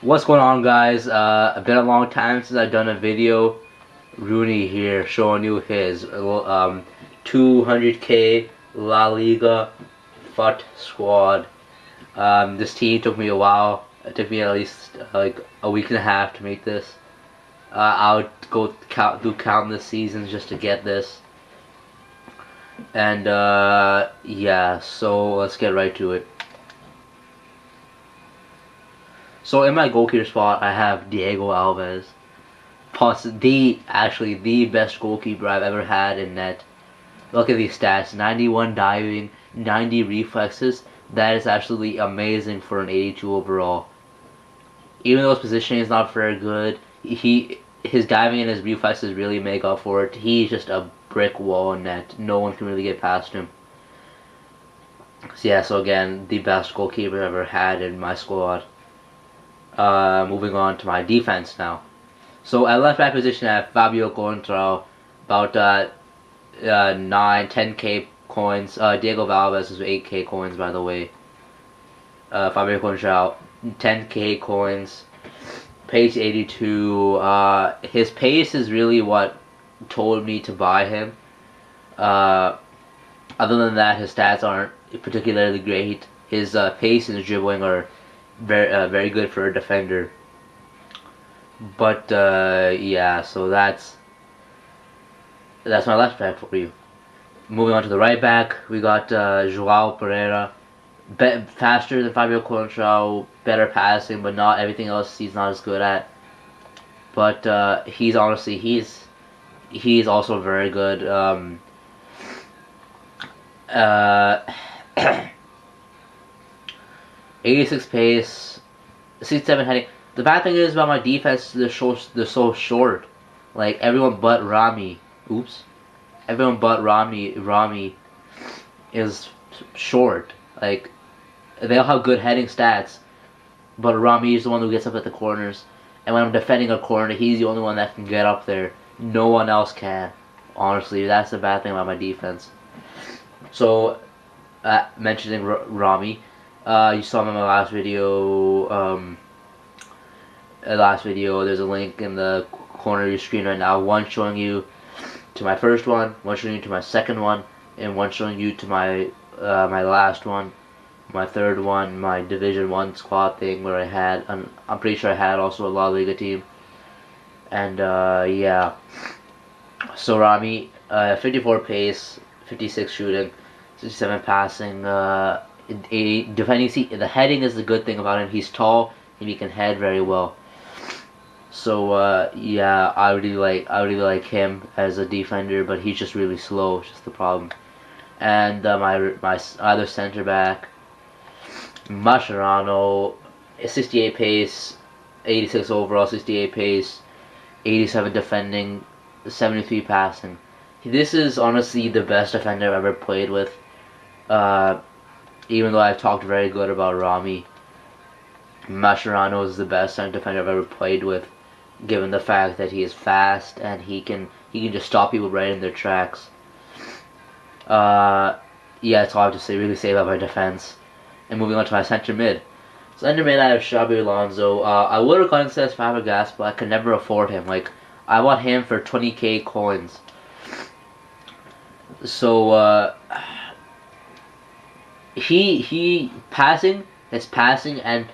What's going on, guys? Been a long time since I've done a video. Rooney here showing you his 200k La Liga FUT squad. This team took me a while. It took me at least like a week and a half to make this. I would go do countless seasons just to get this. And yeah, so let's get right to it. So in my goalkeeper spot, I have Diego Alves. Actually the best goalkeeper I've ever had in net. Look at these stats: 91 diving, 90 reflexes. That is absolutely amazing for an 82 overall. Even though his positioning is not very good, his diving and his reflexes really make up for it. He's just a brick wall in net. No one can really get past him. So yeah, so again, the best goalkeeper I've ever had in my squad. Moving on to my defense now. So at left back position, I have Fabio Contrao, about 10k coins. Diego Alves is 8k coins, by the way. Fabio Contrao, 10k coins. Pace 82. His pace is really what told me to buy him. Other than that, his stats aren't particularly great. His pace and his dribbling are very good for a defender. But yeah, so that's my left back for you. Moving on to the right back, we got Joao Pereira. Faster than Fabio Contrao, better passing, but not everything else he's not as good at. But he's also very good. 86 pace, 67 heading. The bad thing is about my defense, they're so short. Like everyone but Rami. Everyone but Rami is short. Like they all have good heading stats, but Rami is the one who gets up at the corners. And when I'm defending a corner, he's the only one that can get up there. No one else can. Honestly, that's the bad thing about my defense. So, mentioning Rami, you saw him in my last video. There's a link in the corner of your screen right now. One showing you to my first one, one showing you to my second one, and one showing you to my my last one, my third one, my Division 1 squad thing where I'm pretty sure I had also a La Liga team. And yeah, so Rami, 54 pace, 56 shooting, 67 passing, 80 defending. See, the heading is the good thing about him. He's tall and he can head very well. So yeah, I really like him as a defender, but he's just really slow. It's just the problem. And my other center back, Mascherano, 68 pace, 86 overall, 68 pace, 87 defending, 73 passing. This is honestly the best defender I've ever played with. Even though I've talked very good about Rami, Mascherano is the best center defender I've ever played with, given the fact that he is fast and he can just stop people right in their tracks. Yeah, that's all I have to really say about my defense. And moving on to my center mid. Center mid, I have Xabi Alonso. I would have gone instead of Fabregas, but I could never afford him. Like, I want him for 20k coins. So his passing, and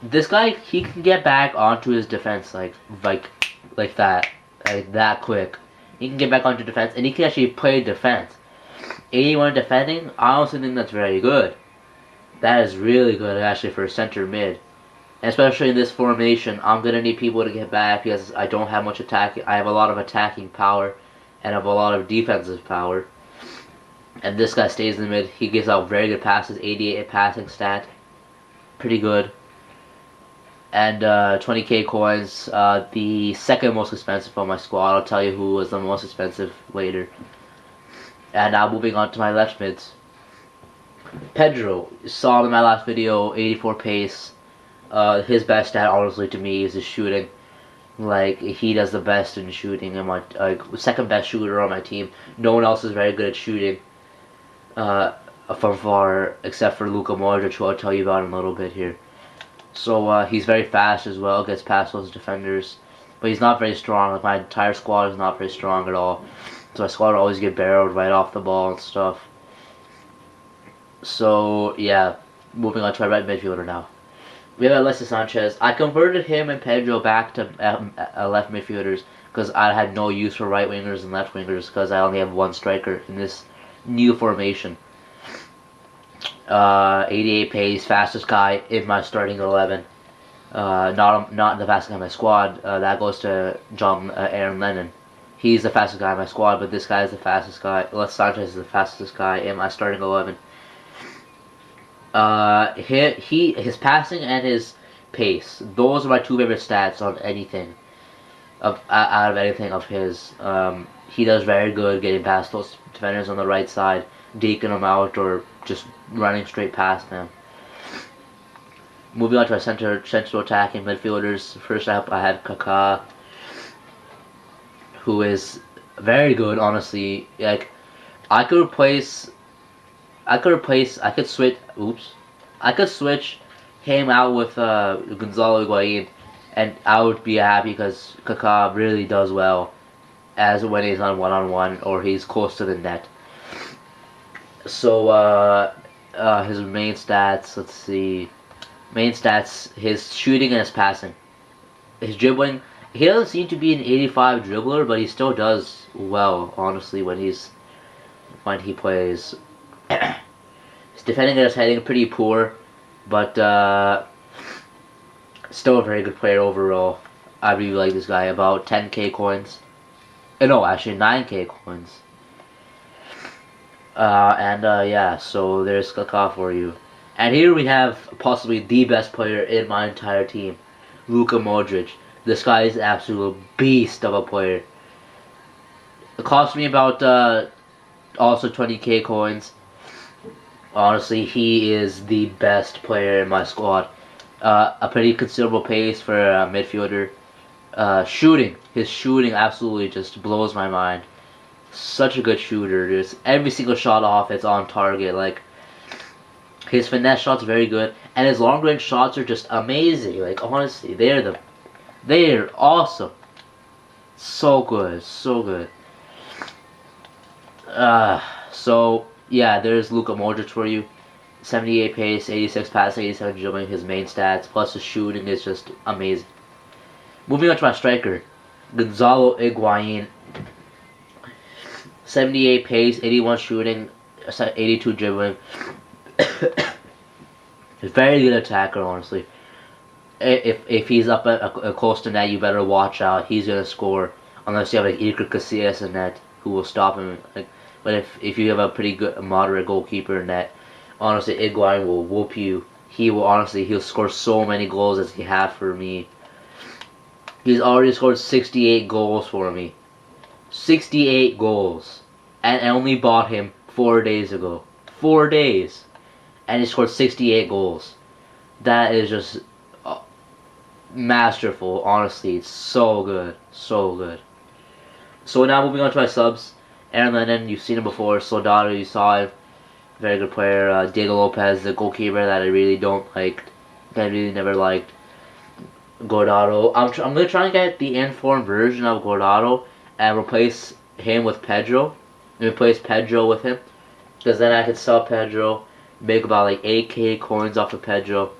this guy, he can get back onto his defense like that quick. He can get back onto defense, and he can actually play defense. 81 defending, I also think that's very good. That is really good actually for center mid. And especially in this formation, I'm gonna need people to get back because I don't have much attacking. I have a lot of attacking power, and I have a lot of defensive power. And this guy stays in the mid. He gives out very good passes, 88 passing stat, pretty good. And 20k coins, the second most expensive on my squad. I'll tell you who was the most expensive later. And now moving on to my left mids. Pedro, saw him in my last video, 84 pace. His best stat, honestly, to me, is his shooting. Like, he does the best in shooting. I'm like second best shooter on my team. No one else is very good at shooting. From far, except for Luka Modric, who I'll tell you about in a little bit here. So he's very fast as well, gets past those defenders. But he's not very strong. Like my entire squad is not very strong at all. So my squad will always get barreled right off the ball and stuff. So yeah, moving on to my right midfielder now. We have Alexis Sanchez. I converted him and Pedro back to left midfielders because I had no use for right wingers and left wingers because I only have one striker in this new formation. 88 pace, fastest guy in my starting 11. Not the fastest guy in my squad. That goes to Aaron Lennon. He's the fastest guy in my squad, but this guy is the fastest guy. Alexis Sanchez is the fastest guy in my starting 11. His passing and his pace. Those are my two favorite stats on anything. Out of anything of his. He does very good getting past those defenders on the right side, deking them out, or just running straight past them. Moving on to our central attacking midfielders. First up, I have Kaká, who is very good. Honestly, like I could switch him out with Gonzalo Higuain, and I would be happy because Kaká really does well as when he's on one-on-one or he's close to the net. So his main stats, let's see. Main stats, his shooting and his passing. His dribbling, he doesn't seem to be an 85 dribbler, but he still does well, honestly, when he plays. His defending and his heading pretty poor, but still a very good player overall. I really like this guy. About 10k coins. No, actually 9k coins. Yeah, so there's Kaká for you. And here we have possibly the best player in my entire team, Luka Modric. This guy is an absolute beast of a player. It cost me about also 20k coins. Honestly, he is the best player in my squad. A pretty considerable pace for a midfielder. His shooting absolutely just blows my mind. Such a good shooter. Just every single shot off, it's on target. Like his finesse shots are very good, and his long range shots are just amazing. Like honestly, they're awesome. So good, so good. So yeah, there's Luka Modric for you. 78 pace, 86 passing, 87 dribbling. His main stats plus his shooting is just amazing. Moving on to my striker, Gonzalo Higuain. 78 pace, 81 shooting, 82 dribbling. He's a very good attacker, honestly. If he's up at close to net, you better watch out. He's gonna score unless you have like Iker Casillas in net who will stop him. Like, but if you have a pretty good moderate goalkeeper in net, honestly, Higuain will whoop you. He'll score so many goals as he has for me. He's already scored 68 goals for me. 68 goals. And I only bought him 4 days ago. 4 days. And he scored 68 goals. That is just masterful. Honestly, it's so good. So good. So now moving on to my subs. Aaron Lennon, you've seen him before. Soldado, you saw him. Very good player. Diego Lopez, the goalkeeper that I really don't like. That I really never liked. Guardado. I'm gonna try and get the informed version of Guardado and replace him with Pedro. Replace Pedro with him, because then I could sell Pedro, make about like 8k coins off of Pedro,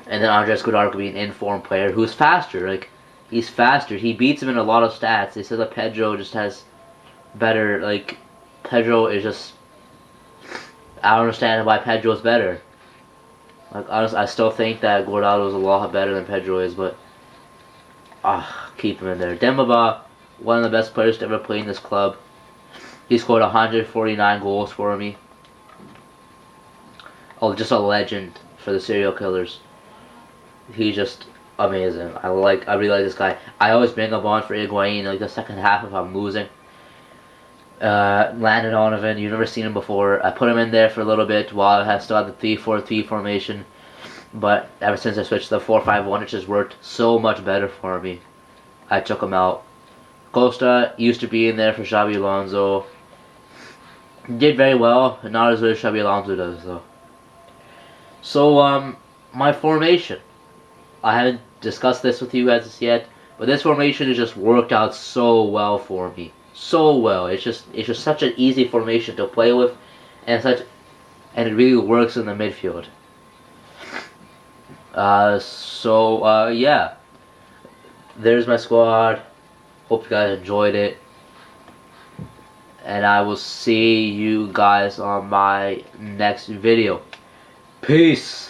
and then Andres Guardado could be an informed player who's faster. Like he's faster. He beats him in a lot of stats. They said that Pedro just has better. Like Pedro is just. I don't understand why Pedro is better. Like honestly, I still think that Guardado is a lot better than Pedro is, but keep him in there. Dembaba, one of the best players to ever play in this club. He scored 149 goals for me. Oh, just a legend for the serial killers. He's just amazing. I really like this guy. I always bring up on for Higuain like the second half if I'm losing. Landon Donovan, you've never seen him before. I put him in there for a little bit while I still had the 3-4-3 formation, but ever since I switched to the 4-5-1, it just worked so much better for me. I took him out. Costa used to be in there for Xabi Alonso. Did very well, not as good as Xabi Alonso does though. So my formation. I haven't discussed this with you guys yet, but this formation has just worked out so well for me. So well. It's just such an easy formation to play with, and it really works in the midfield. Yeah. There's my squad. Hope you guys enjoyed it. And I will see you guys on my next video. Peace!